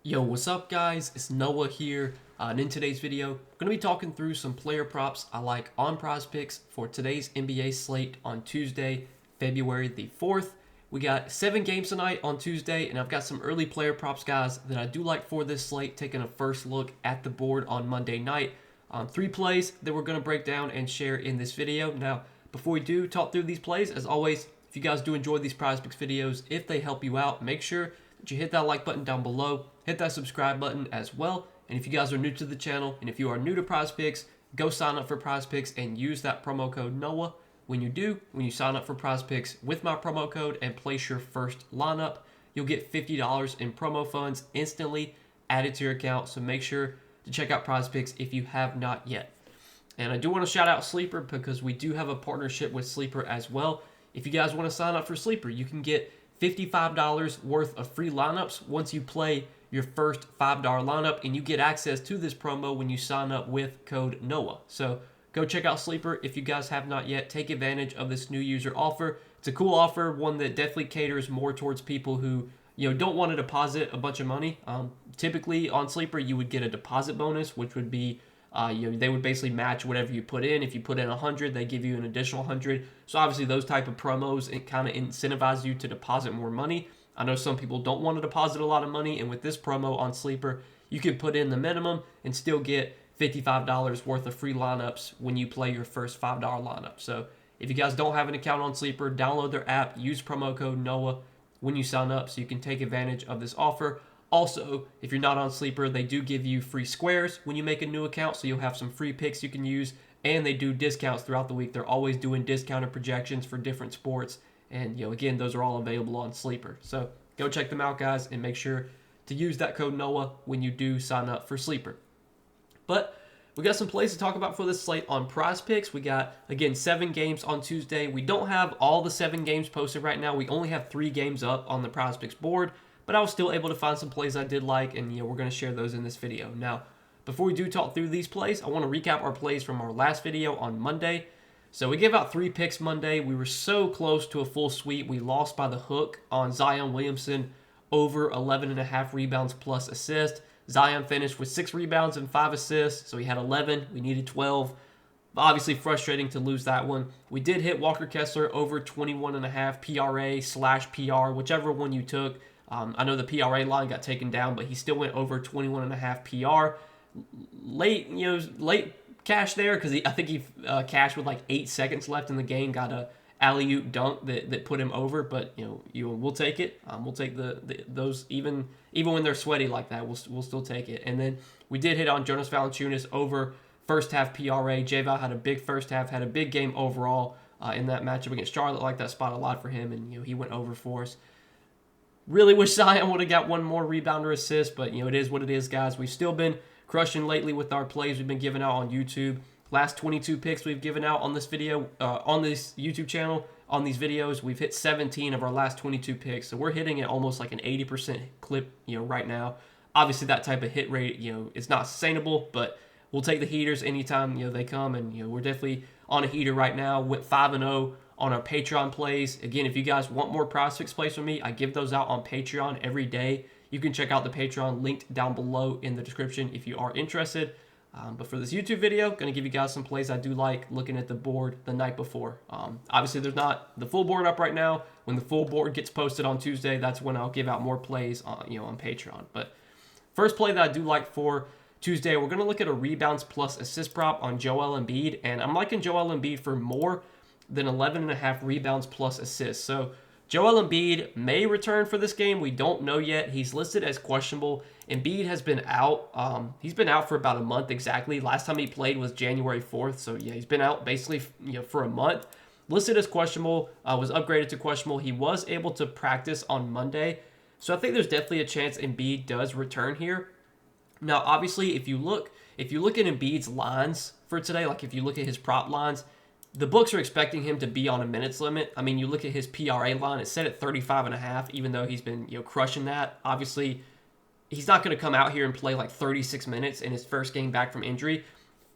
Yo, what's up guys? It's Noah here, and in today's video, I'm going to be talking through some player props I like on Prizepicks for today's NBA slate on Tuesday, February the 4th. We got 7 games tonight on Tuesday, and I've got some early player props, guys, that I do like for this slate, taking a first look at the board on Monday night. 3 plays that we're going to break down and share in this video. Now, before we do talk through these plays, as always, if you guys do enjoy these Prizepicks videos, if they help you out, make sure that you hit that like button down below, hit that subscribe button as well. And if you guys are new to the channel, and if you are new to Prizepicks, go sign up for Prizepicks and use that promo code NOAH. When you sign up for Prizepicks with my promo code and place your first lineup, you'll get $50 in promo funds instantly added to your account. So make sure to check out Prizepicks if you have not yet. And I do want to shout out Sleeper because we do have a partnership with Sleeper as well. If you guys want to sign up for Sleeper, you can get $55 worth of free lineups once you play your first $5 lineup, and you get access to this promo when you sign up with code NOAH. So go check out Sleeper if you guys have not yet. Take advantage of this new user offer. It's a cool offer, one that definitely caters more towards people who don't want to deposit a bunch of money. Typically on Sleeper, you would get a deposit bonus, which would be they would basically match whatever you put in. If you put in 100, they give you an additional 100. So obviously those type of promos, it kind of incentivize you to deposit more money. I know some people don't want to deposit a lot of money, and with this promo on Sleeper, you can put in the minimum and still get $55 worth of free lineups when you play your first $5 lineup. So if you guys don't have an account on Sleeper, download their app, use promo code NOAH when you sign up so you can take advantage of this offer. Also, if you're not on Sleeper, they do give you free squares when you make a new account, so you'll have some free picks you can use, and they do discounts throughout the week. They're always doing discounted projections for different sports, and again, those are all available on Sleeper. So go check them out, guys, and make sure to use that code NOAH when you do sign up for Sleeper. But we got some plays to talk about for this slate on Prizepicks. We got, again, 7 games on Tuesday. We don't have all the 7 games posted right now. We only have 3 games up on the Prizepicks board, but I was still able to find some plays I did like, and we're going to share those in this video. Now, before we do talk through these plays, I want to recap our plays from our last video on Monday. So we gave out 3 picks Monday. We were so close to a full sweep. We lost by the hook on Zion Williamson over 11.5 rebounds plus assist. Zion finished with 6 rebounds and 5 assists, so he had 11. We needed 12. Obviously frustrating to lose that one. We did hit Walker Kessler over 21.5 PRA/PR, whichever one you took. I know the PRA line got taken down, but he still went over 21.5 PR. Late cash there because I think he cashed with like 8 seconds left in the game. Got a alley-oop dunk that put him over, but we'll take it. We'll take those even when they're sweaty like that. We'll still take it. And then we did hit on Jonas Valanciunas over first half PRA. J-Val had a big first half, had a big game overall in that matchup against Charlotte. Like that spot a lot for him, and he went over for us. Really wish Zion would have got one more rebound or assist, but it is what it is, guys. We've still been crushing lately with our plays we've been giving out on YouTube. Last 22 picks we've given out on this video, on this YouTube channel, on these videos, we've hit 17 of our last 22 picks. So we're hitting at almost like an 80% clip, right now. Obviously, that type of hit rate, it's not sustainable, but we'll take the heaters anytime, they come. And, we're definitely on a heater right now. Went 5-0 on our Patreon plays. Again, if you guys want more Prizepicks plays from me, I give those out on Patreon every day. You can check out the Patreon linked down below in the description if you are interested. But for this YouTube video, going to give you guys some plays I do like looking at the board the night before. Obviously, there's not the full board up right now. When the full board gets posted on Tuesday, that's when I'll give out more plays on Patreon. But first play that I do like for Tuesday, we're going to look at a rebounds plus assist prop on Joel Embiid. And I'm liking Joel Embiid for more than 11.5 rebounds plus assists. So Joel Embiid may return for this game. We don't know yet. He's listed as questionable. Embiid has been out. He's been out for about a month exactly. Last time he played was January 4th. So, yeah, he's been out basically for a month. Listed as questionable, was upgraded to questionable. He was able to practice on Monday. So I think there's definitely a chance Embiid does return here. Now, obviously, if you look at Embiid's lines for today, like if you look at his prop lines, the books are expecting him to be on a minutes limit. I mean, you look at his PRA line, it's set at 35.5, even though he's been crushing that. Obviously, he's not going to come out here and play like 36 minutes in his first game back from injury.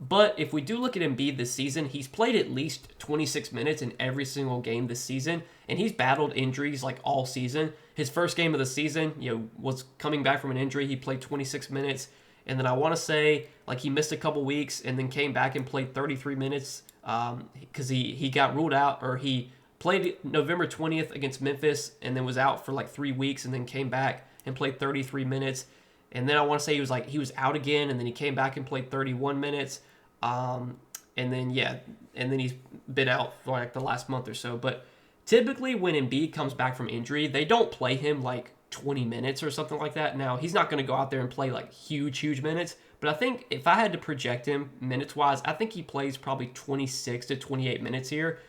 But if we do look at Embiid this season, he's played at least 26 minutes in every single game this season, and he's battled injuries like all season. his first game of the season, was coming back from an injury. He played 26 minutes. And then I want to say, like, he missed a couple weeks and then came back and played 33 minutes because he got ruled out, or he played November 20th against Memphis and then was out for like 3 weeks and then came back and played 33 minutes. And then I want to say he was out again, and then he came back and played 31 minutes. And then he's been out for like the last month or so. But typically when Embiid comes back from injury, they don't play him like 20 minutes or something like that. Now, he's not going to go out there and play like huge minutes, but I think if I had to project him minutes-wise, I think he plays probably 26 to 28 minutes here.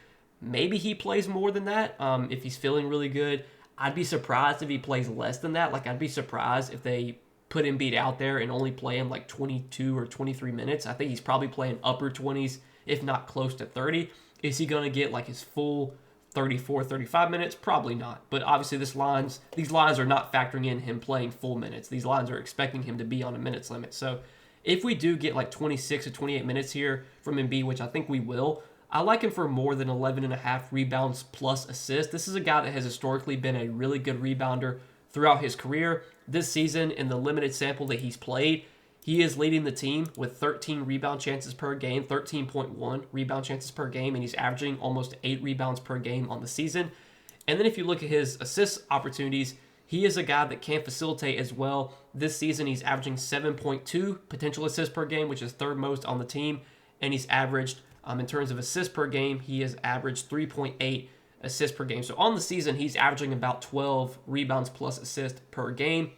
Maybe he plays more than that if he's feeling really good. I'd be surprised if he plays less than that. Like, I'd be surprised if they put Embiid out there and only play him like 22 or 23 minutes. I think he's probably playing upper 20s, if not close to 30. Is he going to get like his full 34, 35 minutes? Probably not. But obviously these lines are not factoring in him playing full minutes. These lines are expecting him to be on a minutes limit. So if we do get like 26 to 28 minutes here from Embiid, which I think we will, I like him for more than 11.5 rebounds plus assists. This is a guy that has historically been a really good rebounder throughout his career. This season, in the limited sample that he's played, he is leading the team with 13 rebound chances per game, 13.1 rebound chances per game, and he's averaging almost 8 rebounds per game on the season. And then if you look at his assist opportunities, he is a guy that can facilitate as well. This season, he's averaging 7.2 potential assists per game, which is third most on the team, and he's averaged, in terms of assists per game, he has averaged 3.8 assists per game. So on the season, he's averaging about 12 rebounds plus assists per game.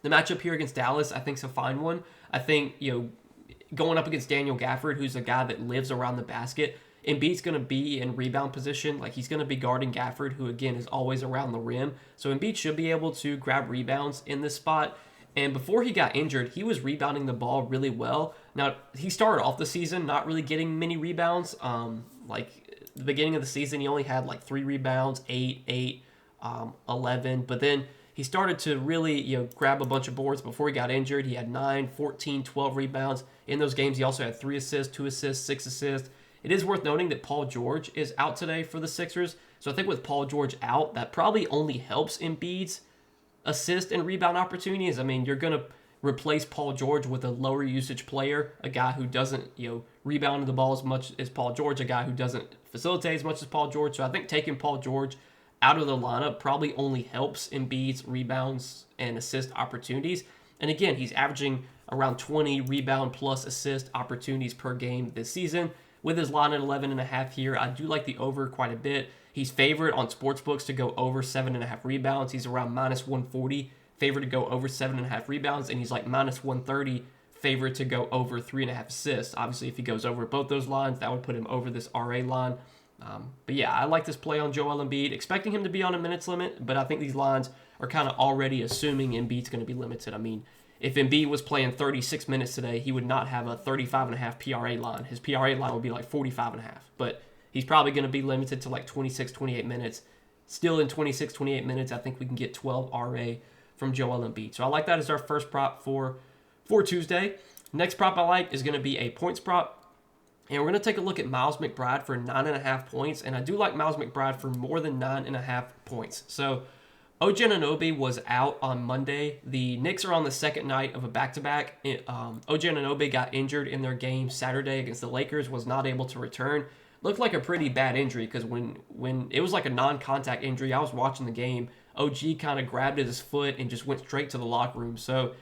The matchup here against Dallas, I think, is a fine one. I think, going up against Daniel Gafford, who's a guy that lives around the basket, Embiid's going to be in rebound position. Like, he's going to be guarding Gafford, who, again, is always around the rim. So Embiid should be able to grab rebounds in this spot. And before he got injured, he was rebounding the ball really well. Now, he started off the season not really getting many rebounds. Like, the beginning of the season, he only had like 3 rebounds, 8, 11. But then he started to really, grab a bunch of boards before he got injured. He had 9, 14, 12 rebounds. In those games, he also had 3 assists, 2 assists, 6 assists. It is worth noting that Paul George is out today for the Sixers. So I think with Paul George out, that probably only helps Embiid's assist and rebound opportunities. I mean, you're going to replace Paul George with a lower usage player, a guy who doesn't, rebound the ball as much as Paul George, a guy who doesn't facilitate as much as Paul George. So I think taking Paul George out of the lineup probably only helps Embiid's rebounds and assist opportunities. And again, he's averaging around 20 rebound plus assist opportunities per game this season. With his line at 11.5 here, I do like the over quite a bit. He's favored on sportsbooks to go over 7.5 rebounds. He's around minus 140, favored to go over 7.5 rebounds, and he's like minus 130, favored to go over 3.5 assists. Obviously, if he goes over both those lines, that would put him over this RA line. But yeah, I like this play on Joel Embiid, expecting him to be on a minutes limit, but I think these lines are kind of already assuming Embiid's going to be limited. I mean, if Embiid was playing 36 minutes today, he would not have a 35.5 PRA line. His PRA line would be like 45.5, but he's probably going to be limited to like 26, 28 minutes. Still in 26, 28 minutes, I think we can get 12 RA from Joel Embiid. So I like that as our first prop for Tuesday. Next prop I like is going to be a points prop. And we're going to take a look at Miles McBride for 9.5 points. And I do like Miles McBride for more than 9.5 points. So OG Anunoby was out on Monday. The Knicks are on the second night of a back-to-back. OG Anunoby got injured in their game Saturday against the Lakers, was not able to return. Looked like a pretty bad injury because when it was like a non-contact injury, I was watching the game. OG kind of grabbed at his foot and just went straight to the locker room. So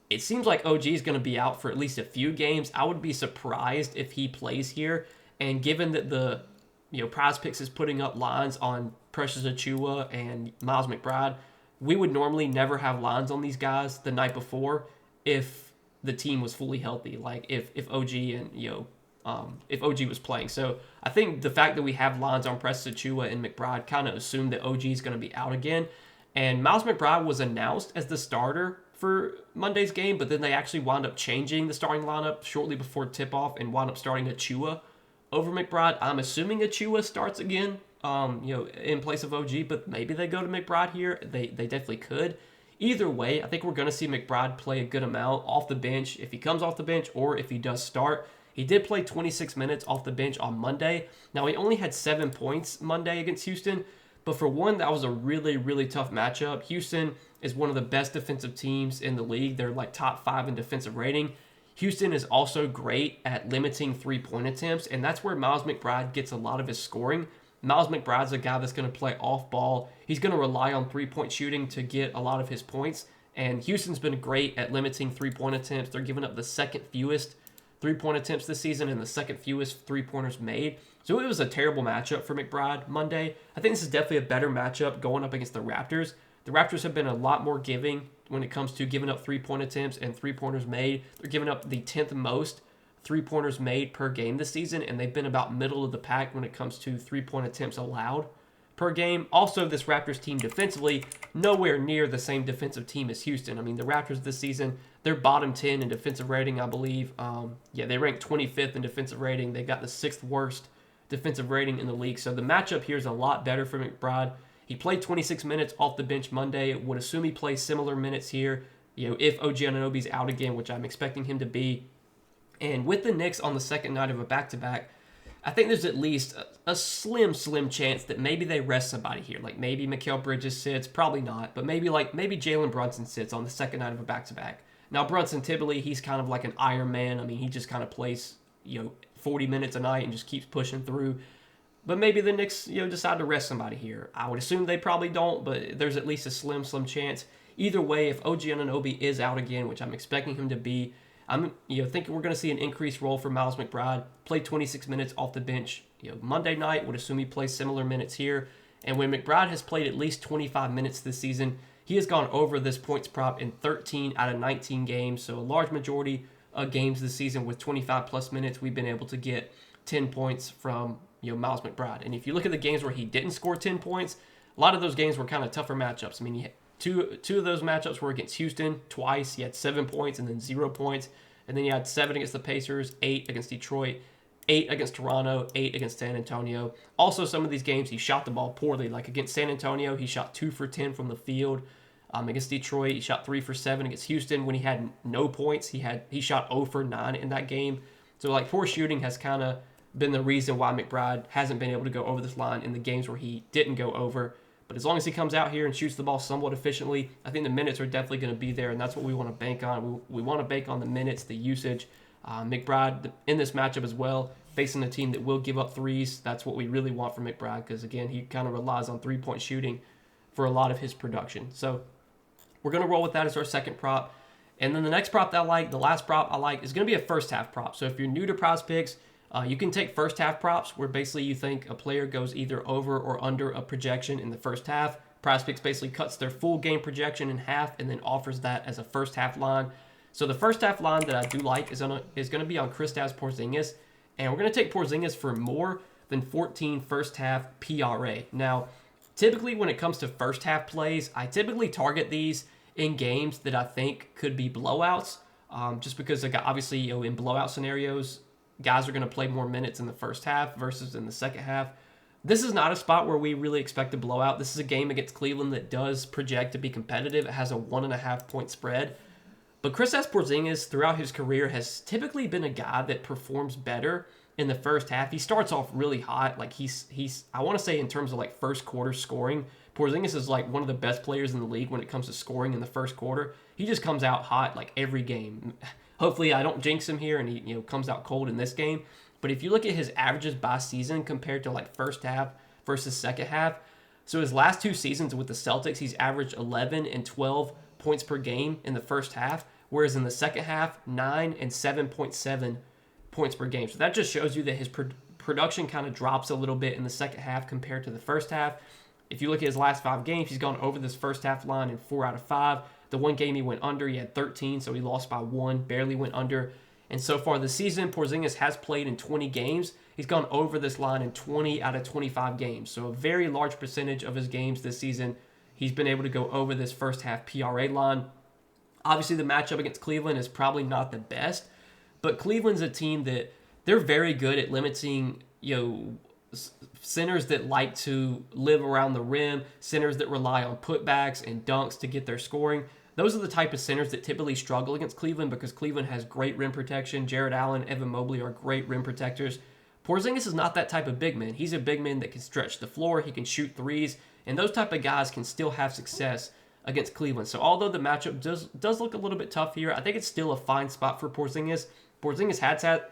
it seems like OG is going to be out for at least a few games. I would be surprised if he plays here. And given that the Prizepicks is putting up lines on Precious Achiuwa and Miles McBride, we would normally never have lines on these guys the night before if the team was fully healthy. Like if OG and if OG was playing. So I think the fact that we have lines on Precious Achiuwa and McBride kind of assumed that OG is going to be out again. And Miles McBride was announced as the starter for Monday's game, but then they actually wound up changing the starting lineup shortly before tip-off and wound up starting Achiuwa over McBride. I'm assuming Achiuwa starts again, in place of OG, but maybe they go to McBride here. They definitely could. Either way, I think we're going to see McBride play a good amount off the bench if he comes off the bench or if he does start. He did play 26 minutes off the bench on Monday. Now, he only had 7 points Monday against Houston, But for one, that was a really, really tough matchup. Houston is one of the best defensive teams in the league. They're like top 5 in defensive rating. Houston is also great at limiting three-point attempts, and that's where Miles McBride gets a lot of his scoring. Miles McBride's a guy that's going to play off ball. He's going to rely on three-point shooting to get a lot of his points. And Houston's been great at limiting three-point attempts. They're giving up the second fewest three-point attempts this season and the second fewest three-pointers made. So it was a terrible matchup for McBride Monday. I think this is definitely a better matchup going up against the Raptors. The Raptors have been a lot more giving when it comes to giving up three-point attempts and three-pointers made. They're giving up the 10th most three-pointers made per game this season, and they've been about middle of the pack when it comes to three-point attempts allowed per game. Also, this Raptors team defensively, nowhere near the same defensive team as Houston. I mean, the Raptors this season, they're bottom 10 in defensive rating, I believe. They ranked 25th in defensive rating. They got the 6th worst defensive rating in the league. So the matchup here is a lot better for McBride. He played 26 minutes off the bench Monday. Would assume he plays similar minutes here, if OG Anunoby's out again, which I'm expecting him to be. And with the Knicks on the second night of a back-to-back, I think there's at least a slim chance that maybe they rest somebody here. Like maybe Mikal Bridges sits, probably not, but maybe Jalen Brunson sits on the second night of a back-to-back. Now Brunson typically, he's kind of like an Iron Man. I mean, he just kind of plays 40 minutes a night and just keeps pushing through. But maybe the Knicks decide to rest somebody here. I would assume they probably don't, but there's at least a slim chance. Either way, if OG Anunoby is out again, which I'm expecting him to be, I'm thinking we're going to see an increased role for Miles McBride. Played 26 minutes off the bench Monday night. Would assume he plays similar minutes here. And when McBride has played at least 25 minutes this season, he has gone over this points prop in 13 out of 19 games. So a large majority of games this season with 25 plus minutes, we've been able to get 10 points from Miles McBride. And if you look at the games where he didn't score 10 points, a lot of those games were kind of tougher matchups. I mean, two of those matchups were against Houston twice. He had 7 points and then 0 points. And then he had 7 against the Pacers, 8 against Detroit, 8 against Toronto, 8 against San Antonio. Also, some of these games he shot the ball poorly. Like against San Antonio, he shot 2 for 10 from the field. Against Detroit, he shot 3 for 7. Against Houston, when he had no points, he shot 0 for 9 in that game. So like poor shooting has kind of been the reason why McBride hasn't been able to go over this line in the games where he didn't go over. But as long as he comes out here and shoots the ball somewhat efficiently, I think the minutes are definitely going to be there, and that's what we want to bank on. We want to bank on the minutes, the usage. McBride in this matchup as well, facing a team that will give up threes. That's what we really want from McBride because, again, he kind of relies on three-point shooting for a lot of his production. So we're going to roll with that as our second prop. And then the next prop that I like, the last prop I like, is going to be a first-half prop. So if you're new to Prizepicks, you can take first-half props where basically you think a player goes either over or under a projection in the first half. Prizepicks basically cuts their full game projection in half and then offers that as a first-half line. So the first-half line that I do like is going to be on Kristaps Porzingis, and we're going to take Porzingis for more than 14 first-half PRA. Now, typically when it comes to first-half plays, I typically target these in games that I think could be blowouts, just because obviously in blowout scenarios, guys are going to play more minutes in the first half versus in the second half. This is not a spot where we really expect a blowout. This is a game against Cleveland that does project to be competitive. It has a 1.5 point spread. But Kristaps Porzingis throughout his career has typically been a guy that performs better in the first half. He starts off really hot. Like he's I want to say in terms of like first quarter scoring, Porzingis is like one of the best players in the league when it comes to scoring in the first quarter. He just comes out hot like every game. Hopefully I don't jinx him here and he comes out cold in this game. But if you look at his averages by season compared to like first half versus second half, so his last 2 seasons with the Celtics, he's averaged 11 and 12 points per game in the first half, whereas in the second half, 9 and 7.7 points per game. So that just shows you that his production kind of drops a little bit in the second half compared to the first half. If you look at his last 5 games, he's gone over this first half line in 4 out of 5. The one game he went under, he had 13, so he lost by 1, barely went under. And so far this season, Porzingis has played in 20 games. He's gone over this line in 20 out of 25 games. So a very large percentage of his games this season, he's been able to go over this first half PRA line. Obviously, the matchup against Cleveland is probably not the best, but Cleveland's a team that they're very good at limiting, centers that like to live around the rim, centers that rely on putbacks and dunks to get their scoring. Those are the type of centers that typically struggle against Cleveland because Cleveland has great rim protection. Jared Allen, Evan Mobley are great rim protectors. Porzingis is not that type of big man. He's a big man that can stretch the floor. He can shoot threes. And those type of guys can still have success against Cleveland. So although the matchup does look a little bit tough here, I think it's still a fine spot for Porzingis. Porzingis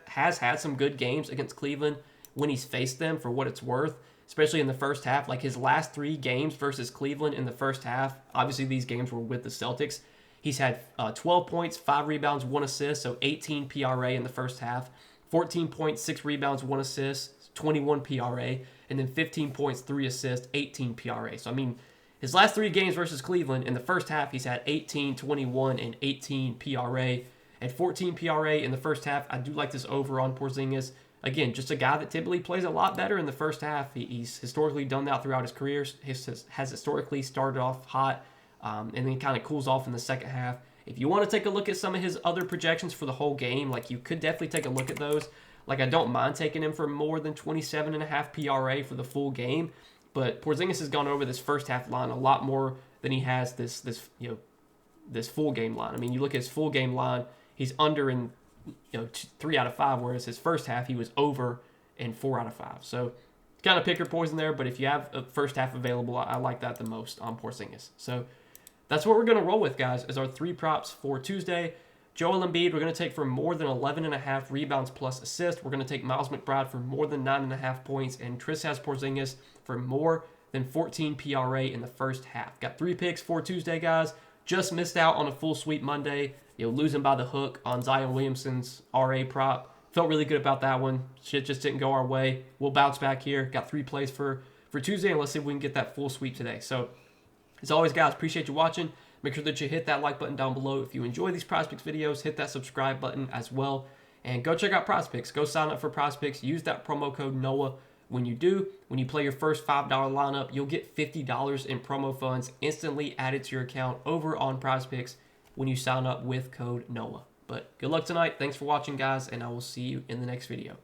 has had some good games against Cleveland when he's faced them, for what it's worth, especially in the first half. Like his last 3 games versus Cleveland in the first half, obviously these games were with the Celtics. He's had 12 points, 5 rebounds, 1 assist, so 18 PRA in the first half, 14 points, 6 rebounds, 1 assist, 21 PRA, and then 15 points, 3 assists, 18 PRA. So, I mean, his last 3 games versus Cleveland, in the first half, he's had 18, 21, and 18 PRA. At 14 PRA in the first half, I do like this over on Porzingis. Again, just a guy that typically plays a lot better in the first half. He's historically done that throughout his career. Has historically started off hot, and then kind of cools off in the second half. If you want to take a look at some of his other projections for the whole game, like you could definitely take a look at those. Like I don't mind taking him for more than 27.5 PRA for the full game, but Porzingis has gone over this first half line a lot more than he has this full game line. I mean, you look at his full game line, he's under in 3 out of 5, whereas his first half he was over in 4 out of 5. So kind of pick your poison there, but if you have a first half available, I like that the most on Porzingis. So that's what we're going to roll with, guys, as our 3 props for Tuesday. Joel Embiid, we're going to take for more than 11.5 rebounds plus assists. We're going to take Miles McBride for more than 9.5 points, and Kristaps Porzingis for more than 14 PRA in the first half. Got 3 picks for Tuesday, guys. Just missed out on a full sweep Monday. Losing by the hook on Zion Williamson's RA prop. Felt really good about that one. Shit just didn't go our way. We'll bounce back here. Got 3 plays for Tuesday, and let's see if we can get that full sweep today. So, as always, guys, appreciate you watching. Make sure that you hit that like button down below. If you enjoy these Prizepicks videos, hit that subscribe button as well. And go check out Prizepicks. Go sign up for Prizepicks. Use that promo code NOAH. When you do, when you play your first $5 lineup, you'll get $50 in promo funds instantly added to your account over on Prizepicks when you sign up with code NOAH. But good luck tonight. Thanks for watching, guys, and I will see you in the next video.